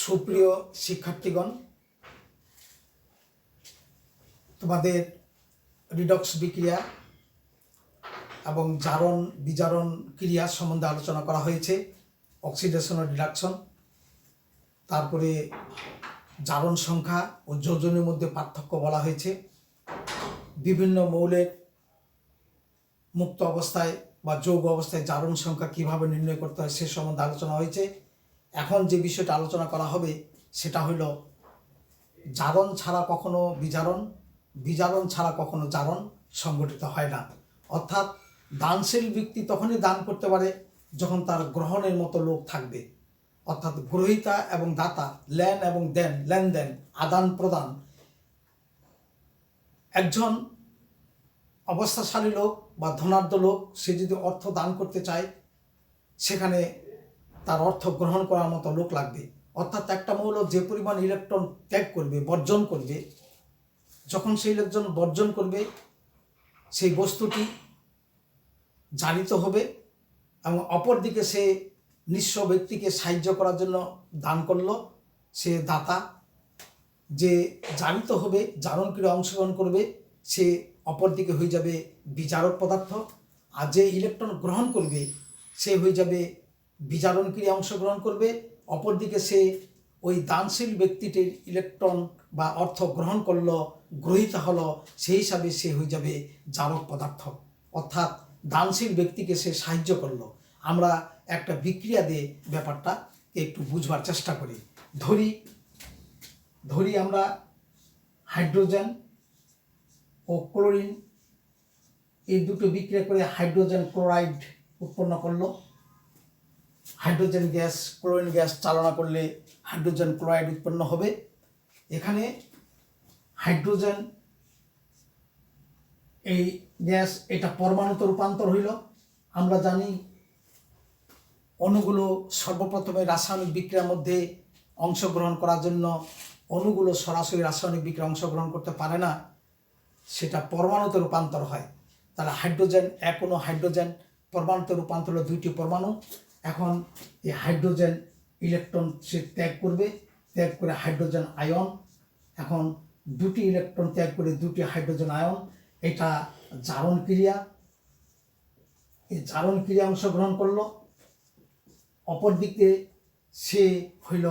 সুপ্রিয় শিক্ষার্থীগণ, তোমাদের রিডক্স বিক্রিয়া এবং জারণ বিজারণ ক্রিয়া সম্বন্ধে আলোচনা করা হয়েছে। অক্সিডেশন ও রিডাকশন, তারপরে জারণ সংখ্যা ও যোজনের মধ্যে পার্থক্য বলা হয়েছে। বিভিন্ন মৌলের মুক্ত অবস্থায় বা যৌগ অবস্থায় জারণ সংখ্যা কীভাবে নির্ণয় করতে হয় সে সম্বন্ধে আলোচনা হয়েছে। এখন যে বিষয়টা আলোচনা করা হবে সেটা হইল জারণ ছাড়া কখনো বিজারণ, বিজারণ ছাড়া কখনো জারণ সংগঠিত হয় না। অর্থাৎ দানশীল ব্যক্তি তখনই দান করতে পারে যখন তার গ্রহণের মতো লোক থাকবে। অর্থাৎ গ্রহীতা এবং দাতা, লেন এবং দেন, লেনদেন, আদান প্রদান। একজন অবস্থাশালী লোক বা ধনাঢ্য লোক সে যদি অর্থ দান করতে চায়, সেখানে তার অর্থ গ্রহণ করার মতো লোক লাগবে। অর্থাৎ একটা মৌল যে পরিমাণ ইলেকট্রন ত্যাগ করবে, বর্জন করবে, যখন সেই ইলেকট্রন বর্জন করবে সেই বস্তুটি জারিত হবে এবং অপরদিকে সে নিঃস্ব ব্যক্তিকে সাহায্য করার জন্য দান করলো, সে দাতা। যে জারিত হবে, জারণ ক্রিয়া অংশগ্রহণ করবে, সে অপরদিকে হয়ে যাবে বিজারক পদার্থ। আর যে ইলেকট্রন গ্রহণ করবে সে হয়ে যাবে বিজারণ ক্রিয়া অংশগ্রহণ করবে। অপরদিকে সে ওই দানশীল ব্যক্তিটির ইলেকট্রন বা অর্থ গ্রহণ করলো, গ্রহীতা হলো, সেই হিসাবে সে হয়ে যাবে জারক পদার্থ। অর্থাৎ দানশীল ব্যক্তিকে সে সাহায্য করলো। আমরা একটা বিক্রিয়া দিয়ে ব্যাপারটা একটু বুঝবার চেষ্টা করি। ধরি আমরা হাইড্রোজেন ও ক্লোরিন এই দুটো বিক্রিয়া করে হাইড্রোজেন ক্লোরাইড উৎপন্ন করলো। হাইড্রোজেন গ্যাস ক্লোরিন গ্যাস চালনা করলে হাইড্রোজেন ক্লোরাইড উৎপন্ন হবে। এখানে হাইড্রোজেন এই গ্যাস এটা পরমাণুতে রূপান্তর হইল। আমরা জানি অণুগুলো সর্বপ্রথমে রাসায়নিক বিক্রিয়ার মধ্যে অংশগ্রহণ করার জন্য অণুগুলো সরাসরি রাসায়নিক বিক্রিয়া অংশগ্রহণ করতে পারে না, সেটা পরমাণুতে রূপান্তর হয়। তাহলে হাইড্রোজেন এক অণু হাইড্রোজেন পরমাণুতে রূপান্তর হলো দুইটি পরমাণু। এখন এই হাইড্রোজেন ইলেকট্রন সে ত্যাগ করবে, ত্যাগ করে হাইড্রোজেন আয়ন। এখন দুটি ইলেকট্রন ত্যাগ করে দুটি হাইড্রোজেন আয়ন, এটা জারণ ক্রিয়া। এই জারণ ক্রিয়া অংশগ্রহণ করলো। অপরদিকে সে হইল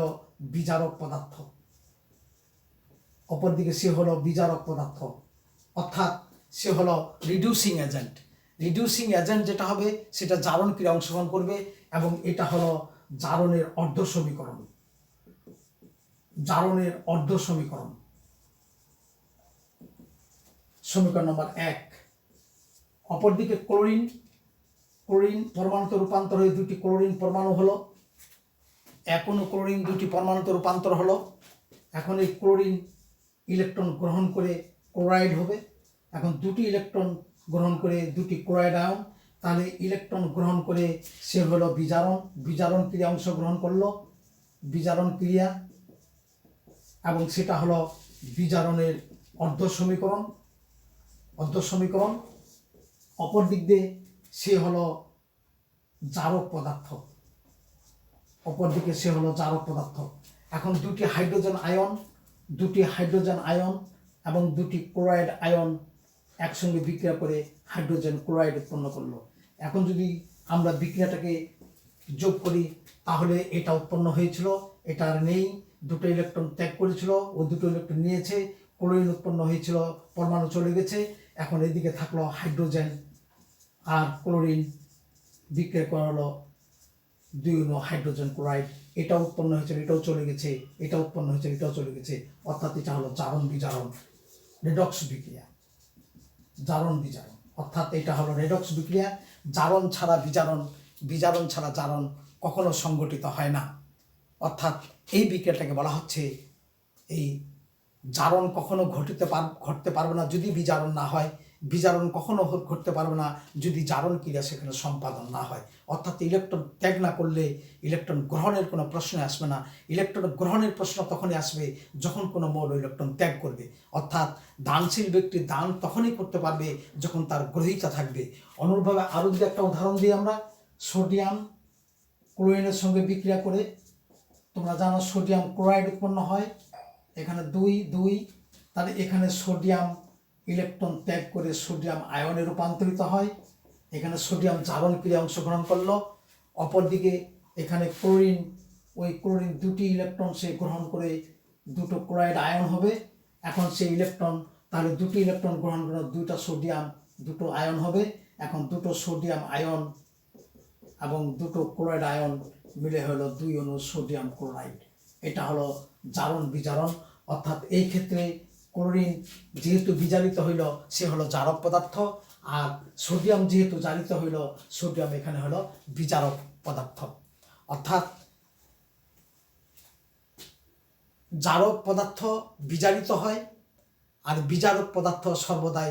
বিজারক পদার্থ। অপরদিকে সে হলো বিজারক পদার্থ, অর্থাৎ সে হলো রিডিউসিং এজেন্ট। রিডিউসিং এজেন্ট যেটা হবে সেটা জারণ ক্রিয়া অংশগ্রহণ করবে এবং এটা হলো জারণের অর্ধ সমীকরণ। জারণের অর্ধ সমীকরণ, সমীকরণ নম্বর 1। অপরদিকে ক্লোরিন, ক্লোরিন পরমাণুতে রূপান্তর হয়ে দুটি ক্লোরিন পরমাণু হলো। এক অণু ক্লোরিন দুটি পরমাণুতে রূপান্তর হলো। এখন এই ক্লোরিন ইলেকট্রন গ্রহণ করে ক্লোরাইড হবে। এখন দুটি ইলেকট্রন গ্রহণ করে দুটি ক্লোরাইড আয়ন, তাহলে ইলেকট্রন গ্রহণ করে সে হলো বিজারণ। বিজারণ ক্রিয়া অংশগ্রহণ করলো, বিজারণ ক্রিয়া, এবং সেটা হলো বিজারণের অর্ধ সমীকরণ। অর্ধ সমীকরণ। অপর দিক দিয়ে সে হলো জারক পদার্থ। অপরদিকে সে হলো জারক পদার্থ। এখন দুটি হাইড্রোজেন আয়ন এবং দুটি ক্লোরাইড আয়ন একসঙ্গে বিক্রিয়া করে হাইড্রোজেন ক্লোরাইড উৎপন্ন করলো। এখন যদি আমরা বিক্রিয়াটাকে যোগ করি তাহলে এটা উৎপন্ন হয়েছিল, এটা আর নেই। দুটো ইলেকট্রন ত্যাগ করেছিল, ও দুটো ইলেকট্রন নিয়েছে, ক্লোরিন উৎপন্ন হয়েছিল, পরমাণু চলে গেছে। এখন এদিকে থাকলো হাইড্রোজেন আর ক্লোরিন বিক্রিয়া করা হলো দুই অণু হাইড্রোজেন ক্লোরাইড। এটা উৎপন্ন হয়েছিল, এটাও চলে গেছে, এটা উৎপন্ন হয়েছে, এটাও চলে গেছে। অর্থাৎ এটা হলো জারণ বিজারণ, রেডক্স বিক্রিয়া। জারণ বিজারণ, অর্থাৎ এটা হলো রেডক্স বিক্রিয়া। জারণ ছাড়া বিজারণ, বিজারণ ছাড়া জারণ কখনো সংগঠিত হয় না। অর্থাৎ এই বিক্রিয়াটাকে বলা হচ্ছে, এই জারণ কখনো ঘটতে পারবে না যদি বিজারণ না হয়, বিজারণ কখনো ঘটতে পারবে না যদি জারণ ক্রিয়া সেখানে সম্পাদন না হয়। অর্থাৎ ইলেকট্রন ত্যাগ না করলে ইলেকট্রন গ্রহণের কোনো প্রশ্ন আসবে না। ইলেকট্রন গ্রহণের প্রশ্ন তখনই আসবে যখন কোনো মৌল ইলেকট্রন ত্যাগ করবে। অর্থাৎ দানশীল ব্যক্তি দান তখনই করতে পারবে যখন তার গ্রহীতা থাকবে। অনুরূপভাবে আরও যদি একটা উদাহরণ দিই আমরা, সোডিয়াম ক্লোরিনের সঙ্গে বিক্রিয়া করে তোমরা জানো সোডিয়াম ক্লোরাইড উৎপন্ন হয়, এখানে 2 2, তাহলে এখানে সোডিয়াম ইলেকট্রন ত্যাগ করে সোডিয়াম আয়নে রূপান্তরিত হয়, এখানে সোডিয়াম জারণ ক্রিয়ায় অংশগ্রহণ করলো। অপরদিকে এখানে ক্লোরিন, ওই ক্লোরিন 2টি ইলেকট্রন সে গ্রহণ করে 2টো ক্লোরাইড আয়ন হবে। এখন সেই ইলেকট্রন, তাহলে 2টি ইলেকট্রন গ্রহণ করে 2টা সোডিয়াম 2টো আয়ন হবে। এখন 2টো সোডিয়াম আয়ন এবং 2টো ক্লোরাইড আয়ন মিলে হলো 2 অণু সোডিয়াম ক্লোরাইড। এটা হলো জারণ বিজারণ। অর্থাৎ এই ক্ষেত্রে ক্লোরিন যেহেতু বিজারিত হইল সে হলো জারক পদার্থ, আর সোডিয়াম যেহেতু জারিত হইল সোডিয়াম এখানে হলো বিজারক পদার্থ। অর্থাৎ জারক পদার্থ বিজারিত হয় আর বিজারক পদার্থ সর্বদাই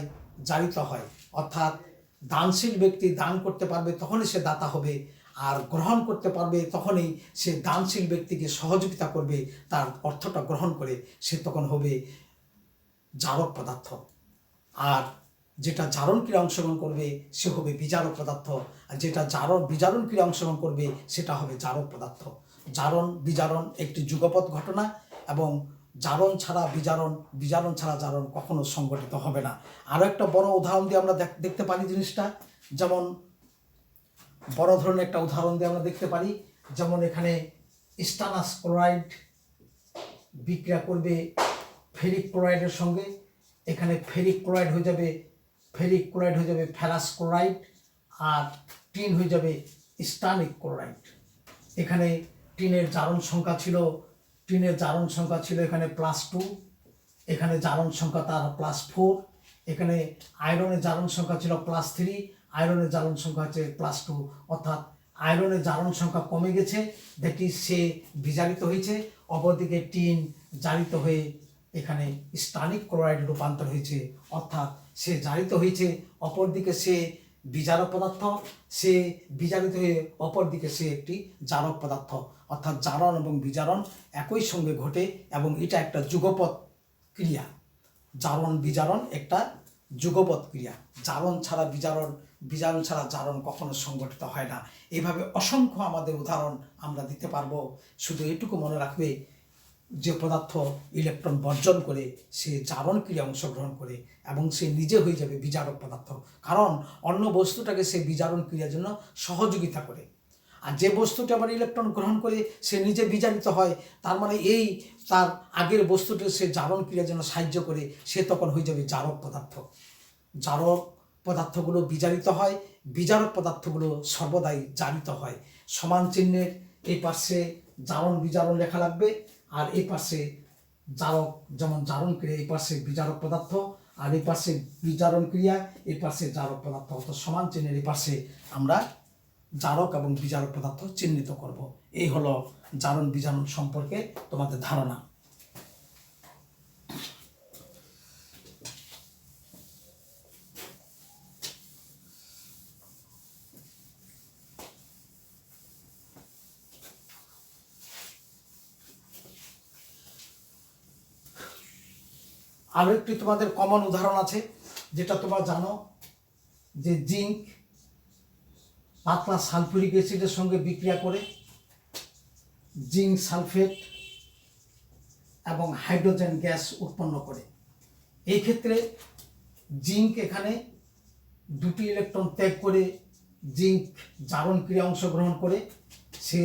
জারিত হয়। অর্থাৎ দানশীল ব্যক্তি দান করতে পারবে তখনই সে দাতা হবে, আর গ্রহণ করতে পারবে তখনই সে দানশীল ব্যক্তিকে সহযোগিতা করবে, তার অর্থটা গ্রহণ করে সে তখন হবে জারক পদার্থ। আর যেটা জারণ ক্রিয়া অংশগ্রহণ করবে সে হবে বিজারক পদার্থ, আর যেটা বিজারণ ক্রিয়া অংশগ্রহণ করবে সেটা হবে জারক পদার্থ। জারণ বিজারণ একটি যুগপৎ ঘটনা, এবং জারণ ছাড়া বিজারণ, বিজারণ ছাড়া জারণ কখনো সংগঠিত হবে না। আরও একটা বড় উদাহরণ দিয়ে আমরা দেখতে পারি জিনিসটা, যেমন বড় ধরনের একটা উদাহরণ দিয়ে আমরা দেখতে পারি। যেমন এখানে স্টানাস ক্লোরাইড বিক্রিয়া করবে ফেরিক ক্লোরাইডের সঙ্গে, এখানে ফেরিক ক্লোরাইড হয়ে যাবে ফেরাস ক্লোরাইড, আর টিন হয়ে যাবে স্টানিক ক্লোরাইড। এখানে টিনের জারণ সংখ্যা ছিল এখানে +2, এখানে জারণ সংখ্যা তার +4, এখানে আয়রনের জারণ সংখ্যা ছিল +3, আয়রনের জারণ সংখ্যা হচ্ছে +2। অর্থাৎ আয়রনের জারণ সংখ্যা কমে গেছে, দেখি সে বিজারিত হয়েছে। অপরদিকে টিন জারিত হয়ে এখানে স্টানিক ক্লোরাইড রূপান্তর হয়েছে, অর্থাৎ সে জারিত হয়েছে, অপরদিকে সে বিজারক পদার্থ, সে বিজারিত হয়ে অপরদিকে সে একটি জারক পদার্থ। অর্থাৎ জারণ এবং বিজারণ একই সঙ্গে ঘটে, এবং এটা একটা যুগপৎ ক্রিয়া। জারণ বিজারণ একটা যুগপৎ ক্রিয়া। জারণ ছাড়া বিজারণ, বিজারণ ছাড়া জারণ কখনো সংগঠিত হয় না। এইভাবে অসংখ্য আমাদের উদাহরণ আমরা দিতে পারবো। শুধু এটুকু মনে রাখবে, যে পদার্থ ইলেকট্রন বর্জন করে সে জারণ ক্রিয়া অংশগ্রহণ করে এবং সে নিজে হয়ে যাবে বিজারক পদার্থ, কারণ অন্য বস্তুটাকে সে বিজারণ ক্রিয়ার জন্য সহযোগিতা করে। আর যে বস্তুটি আবার ইলেকট্রন গ্রহণ করে সে নিজে বিজারিত হয়, তার মানে এই তার আগের বস্তুটি সে জারণ ক্রিয়ার জন্য সাহায্য করে, সে তখন হয়ে যাবে জারক পদার্থ। জারক পদার্থগুলো বিজারিত হয়, বিজারক পদার্থগুলো সর্বদাই জারিত হয়। সমান চিহ্নের এই পাশে জারণ বিজারণ লেখা লাগবে, আর এই পাশে জারক, যেমন জারণ ক্রিয়া এই পাশে বিজারক পদার্থ, আর এই পাশে বিজারণ ক্রিয়া এই পাশে জারক পদার্থ। অর্থাৎ সমান চিহ্নের এই পাশে আমরা জারক এবং বিজারক পদার্থ চিহ্নিত করব। এই হলো জারণ বিজারণ সম্পর্কে তোমাদের ধারণা। আরও একটি তোমাদের কমন উদাহরণ আছে, যেটা তোমরা জানো, যে জিঙ্ক পাতলা সালফুরিক অ্যাসিডের সঙ্গে বিক্রিয়া করে জিঙ্ক সালফেট এবং হাইড্রোজেন গ্যাস উৎপন্ন করে। এই ক্ষেত্রে জিঙ্ক এখানে 2টি ইলেকট্রন ত্যাগ করে জিঙ্ক জারণ ক্রিয়া অংশগ্রহণ করে সে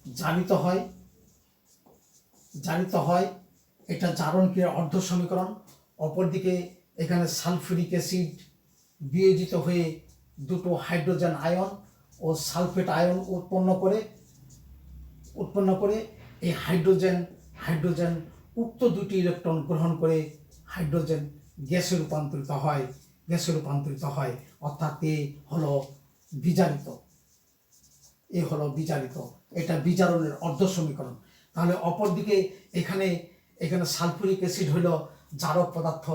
জারিত হয়। এটা জারণ ক্রিয়ার অর্ধ সমীকরণ। অপরদিকে এখানে সালফুরিক অ্যাসিড বিয়োজিত হয়ে 2টো হাইড্রোজেন আয়ন ও সালফেট আয়ন উৎপন্ন করে এই হাইড্রোজেন উক্ত 2টি ইলেকট্রন গ্রহণ করে হাইড্রোজেন গ্যাসে রূপান্তরিত হয়। অর্থাৎ এ হলো বিজারিত। এটা বিজারণের অর্ধ সমীকরণ। তাহলে অপরদিকে এখানে সালফুরিক অ্যাসিড হলো জারক পদার্থ,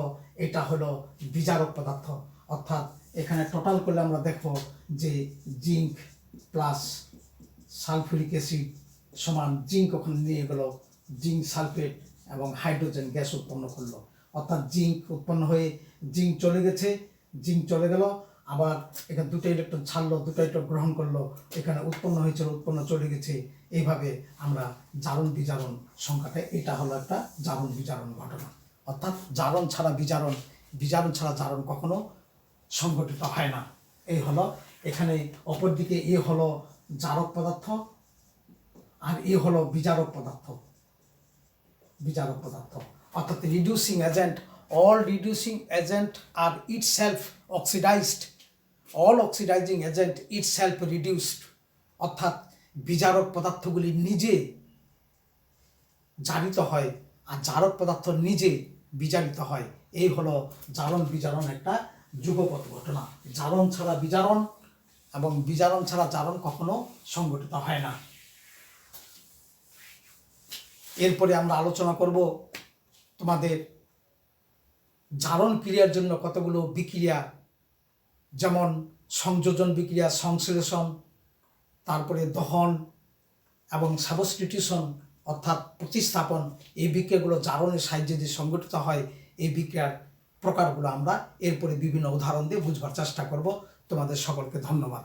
এটা হলো বিজারক পদার্থ। অর্থাৎ এখানে টোটাল করলে আমরা দেখব যে জিঙ্ক প্লাস সালফুরিক অ্যাসিড সমান জিঙ্ক ওখানে নিয়ে গেল, জিঙ্ক সালফেট এবং হাইড্রোজেন গ্যাস উৎপন্ন করলো। অর্থাৎ জিঙ্ক উৎপন্ন হয়ে জিঙ্ক চলে গেল, আবার এখানে দুটো ইলেকট্রন ছাড়লো, দুটো ইলেকট্রন গ্রহণ করলো, এখানে উৎপন্ন হয়েছিল, উৎপন্ন চলে গেছে। এইভাবে আমরা জারণ বিজারণ সংখ্যাটা, এটা হলো একটা জারণ বিজারণ ঘটনা। অর্থাৎ জারণ ছাড়া বিজারণ, বিজারণ ছাড়া জারণ কখনো সংঘটিত হয় না। এই হলো এখানে অপরদিকে এ হলো জারক পদার্থ আর এ হলো বিজারক পদার্থ। বিজারক পদার্থ অর্থাৎ reducing agent, all reducing agent are itself oxidized, all oxidizing agent itself reduced, অর্থাৎ বিজারক পদার্থগুলি নিজে জারিত হয় আর জারক পদার্থ নিজে বিজারিত হয়। এই হলো জারণ বিজারণ একটা যুগপৎ ঘটনা। জারণ ছাড়া বিজারণ এবং বিজারণ ছাড়া জারণ কখনো সংঘটিত হয় না। এরপরে আমরা আলোচনা করব তোমাদের জারণ ক্রিয়ার জন্য কতগুলো বিক্রিয়া, যেমন সংযোজন বিক্রিয়া, সংশ্লেষণ, তারপরে দহন এবং সাবস্টিটিউশন অর্থাৎ প্রতিস্থাপন। এই বিক্রিয়াগুলো জারণের সাহায্যে যে সংঘটিত হয়, এই বিক্রিয়ার প্রকারগুলো আমরা এরপরে বিভিন্ন উদাহরণ দিয়ে বুঝবার চেষ্টা করব। তোমাদের সকলকে ধন্যবাদ।